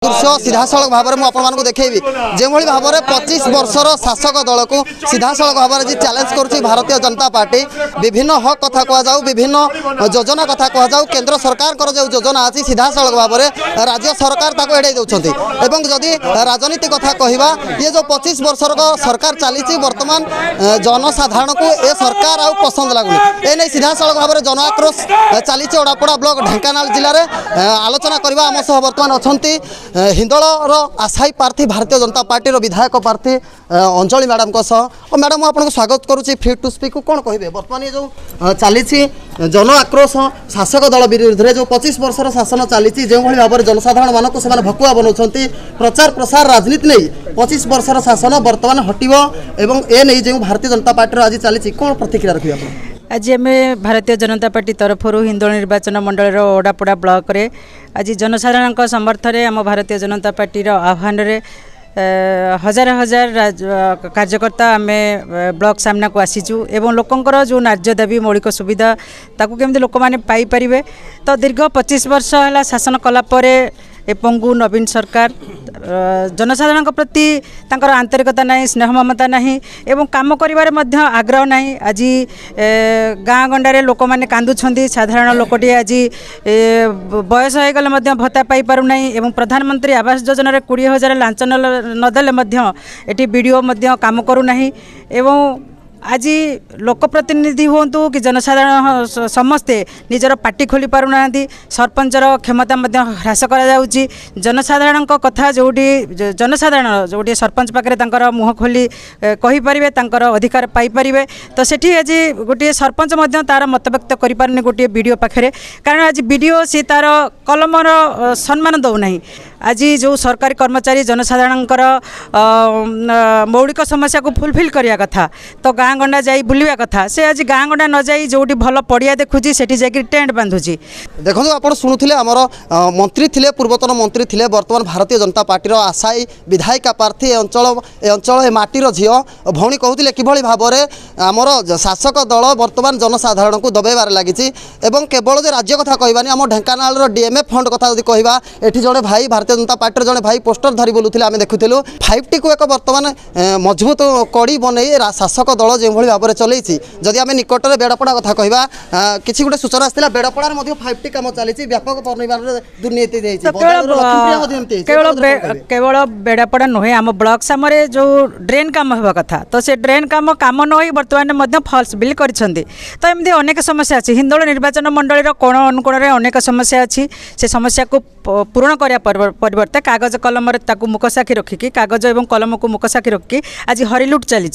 दृश्य सीधा सड़क भाव में आपको देखी जो भाव में 25 वर्षर शासक दल को सीधा सड़क भाव में चैलेंज कर भारतीय जनता पार्टी विभिन्न हक कथा कहु विभिन्न योजना कथा कहु केंद्र सरकार जो योजना अच्छी सीधा सड़क भाव में राज्य सरकार एड़े दौरान एवं जदि राजनीति कथा कहवा ये जो 25 वर्षर सरकार चली बर्तमान जनसाधारण को ये सरकार आउ पसंद लगुनि एने सीधा सड़क भाव में जन आक्रोश चली ओडापड़ा ब्लॉक ढेंकानाल जिले में आलोचना करने आम सह बर्तमान अच्छा हिंदोलर आशायी प्रार्थी भारतीय जनता पार्टी विधायक प्रार्थी अंजलि मैडम मैडम आपको स्वागत करुच्ची फ्री टू स्पीक कौन कहे बर्तमान ये जो चली जन आक्रोश शासक दल विरुद्ध में जो 25 वर्षर शासन चली जो भाव में जनसाधारण मानक से भकुआ बनाऊँ प्रचार प्रसार राजनीति नहीं 25 वर्षर शासन बर्तमान हटव एवं ए नहीं जो भारतीय जनता पार्टी आज चली कौन प्रतिक्रिया रखिए आप आज आम भारतीय जनता पार्टी तरफ हिंदोल निर्वाचन मंडल ओडापड़ा ब्लॉक रे आज जनसाधारण समर्थन आम भारतीय जनता पार्टी आह्वान हजार हजार कार्यकर्ता आम ब्लॉक सामना को आसीचु एवं लोकंकर जो न्याय्य दाबी मौलिक सुविधा ताकू केमती लोक मैंने पाइपर तो दीर्घ 25 वर्ष है शासन कलापर पंगु नवीन सरकार जनसाधारण प्रति तांकर आंतरिकता नहीं स्नेह ममता नहीं एवं काम करिवारे मध्य आग्रह नहीं आज गाँ गंडारे लोक मैंने कांदुछंती साधारण लोकटी आज बयस हो गले मध्य भत्ता पाई पारु नहीं एवं प्रधानमंत्री आवास योजना रे 20,000 लांच नदेले मध्य एटी वीडियो मध्य काम करू नहीं एवं आज लोकप्रतिनिधि हूँ कि जनसाधारण समस्ते निजर पार्टी खोली पारना सरपंचर क्षमता ह्रास कर जनसाधारण कथा जोटी जनसाधारण जोटी सरपंच पाखे मुह खोली कहीपर अधिकार पाइपर तो सेठी आज गोटे सरपंच तार मत व्यक्त कर गोटे वीडियो पाखे कारण आज वीडियो सी तार कलमर सम्मान दौना आज जो सरकारी कर्मचारी जनसाधारण मौलिक समस्या को फुलफिल करने कथा तो गाँ गंडा जाई बुलवा कथा से आज गाँ गंडा न जाई जोटी भल पड़िया देखुची सेठी जाकि टेंट बांधुची देखो आप शुणुले आमर मंत्री थिले पूर्वतन मंत्री थिले वर्तमान भारतीय जनता पार्टी आशायी विधायिका प्रार्थी अंचल माटीर झील भौणी कहते किभली भाव में आमर शासक दल वर्तमान जनसाधारण को दबाइबार लगी केवल जो राज्य कथा कहबानी आम ढेंकानाल डीएमएफ फंड कथा जब कहवा एठी जड़े भाई भारतीय जनता पार्टी जड़े भाई पोस्टर धरी बुलूले आम देखुलु 5T को एक वर्तमान मजबूत कड़ी बन शासक दल जो भाव में चलती जदि आम निकट में बेड़पड़ा कथा कहवा किसी गोटे सूचना आसाला बेड़पड़ार 5T काम चली व्यापक परिमाण दुर्नीति केवल बेड़पड़ा नुहे आम ब्लॉक सामने जो ड्रेन काम होगा कथा तो से ड्रेन काम न हो बर्तमान फल्स बिल कर तो एमती अनेक समस्या अच्छी हिंदोल निर्वाचन मंडल कोण अनुकोण में अनेक समस्या अच्छी से समस्या को पूरण करने परिवर्ते कागज कलम मुकसाखी रखिकी कागज और कलम को मुकसाखी रखिकी आज हरिलुट चली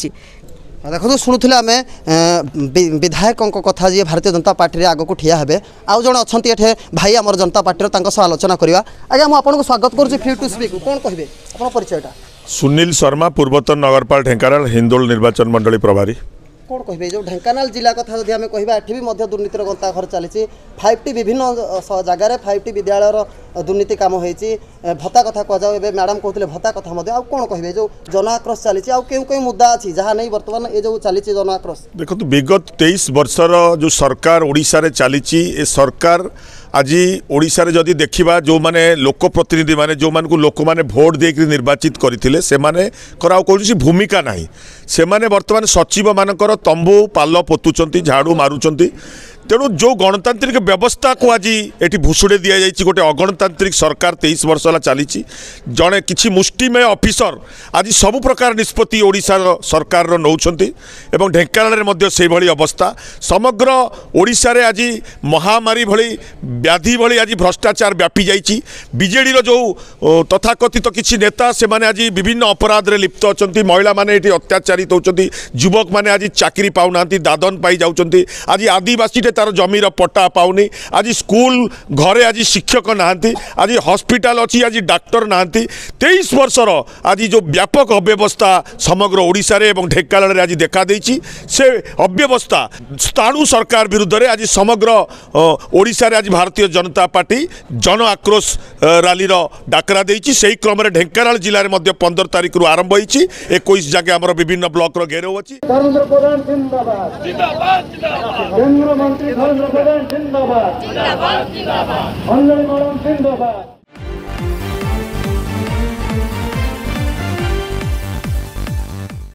देखो शुणुले आम विधायकों कथा जी भारतीय जनता पार्टी आग को ठिया हे आउ जन अच्छा ये भाई आम जनता पार्टी आलोचना करवा आज्ञा मुझे स्वागत करुँच फ्री टू स्पीक कौन कहे आप परिचयटा सुनील शर्मा पूर्वतन नगरपाल ढेंकानाल हिंदोल निर्वाचन मंडली प्रभारी कौन कहे जो ढेंकानाल जिला कथा जब आम कहवा एटी भी दुर्नीतिर गंताघर चली 5T विभिन्न जगार 5T विद्यालय दुर्नीति काम होती भत्ता कथा कहुए मैडम कहते भत्ता कथा कौन कहे जो जन आक्रोश चली कौन मुद्दा अच्छी जहाँ नहीं बर्तमान ये जो चली जन आक्रोश देखो विगत 23 वर्षर जो सरकार ओडिशा रे चली सरकार आज ओडिशा रे जदि देखिबा जो माने लोकप्रतिनिधि माने जो मान को लोक माने भोट देकर निर्वाचित करथिले से माने कराओ कोनसी भूमिका नाही से माने वर्तमान सचिव मानकर तंबू पाल पोतुचंती झाड़ू मारुचंती तेणु जो गणतांत्रिक व्यवस्था को आज ये भूषुड़े दि जाए गोटे अगणतांत्रिक सरकार 23 वर्ष है चली जड़े किसी मुष्टिमय ऑफिसर आज सब प्रकार निष्पत्ति ओडिशा सरकार नौछंती एवं ढेंकानाल से भली अवस्था समग्र ओडिशा रे आज महामारी भली व्याधि भली आज भ्रष्टाचार व्यापी जाइए बीजेडी जो तथाकथित किसी नेता से माने आज विभिन्न अपराध रे लिप्त अच्छा महिला माने ये अत्याचारित होती युवक माने आज चाकरी पाऊना दादन पाई जाउछंती आज आदिवासी तार जमीर पट्टा पाऊनी आज स्कूल घरे आज शिक्षक नहांती आज हॉस्पिटल अच्छी आज डाक्टर नहांती 23 वर्षर आज जो व्यापक अव्यवस्था समग्र ओडिशा रे एवं ढेंकानाल रे आज देखा देछि से अव्यवस्था स्थाणु सरकार विरुद्ध रे आज समग्र ओडिशा रे आज भारतीय जनता पार्टी जन आक्रोश रैली डाकरा देछि सेही क्रम रे ढेंकानाल जिले में 15 तारिख रु आरंभ होइछि 21 जगह आमर विभिन्न ब्लॉक रो घेराव अछि धर्मेंद्र प्रधान जिंदाबाद जिंदाबाद जिंदाबाद केंद्र मंत्री धर्मेंद्र प्रधान जिंदाबाद जिंदाबाद जिंदाबाद अंजलि मैडम जिंदाबाद।